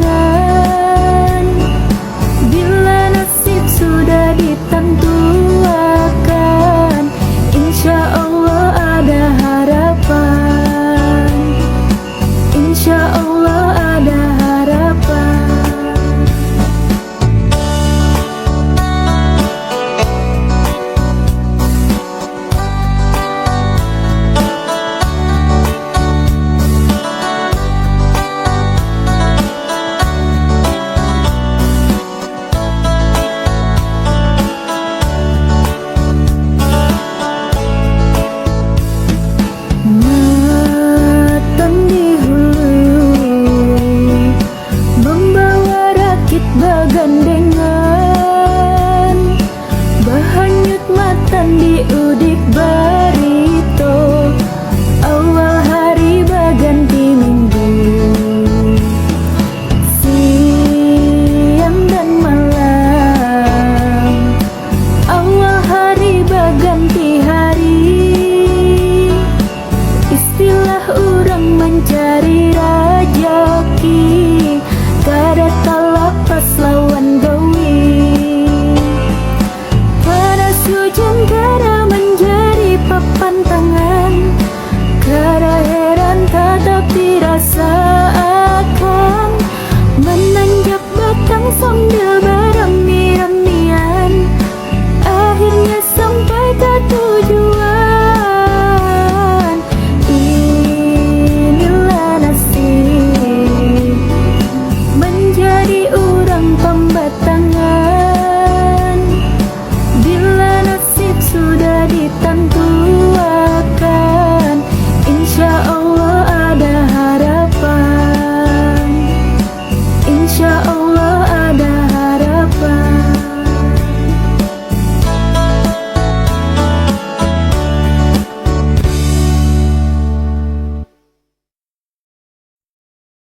tangan. Bila nasib sudah ditentukan, insya Allah ada harapan. Insya Allah ada harapan. Matang di hulu membawa rakit bagandengan, bahanyut matan di udik barito, awal hari baganti minggu. Siang dan malam, awal hari baganti hari. Istilah orang mencari rajaki, kada talapas lawan gawi. Pada hujan kada menjadi papan tangan, kada heran tetapi rasa akan menanjak batang sambil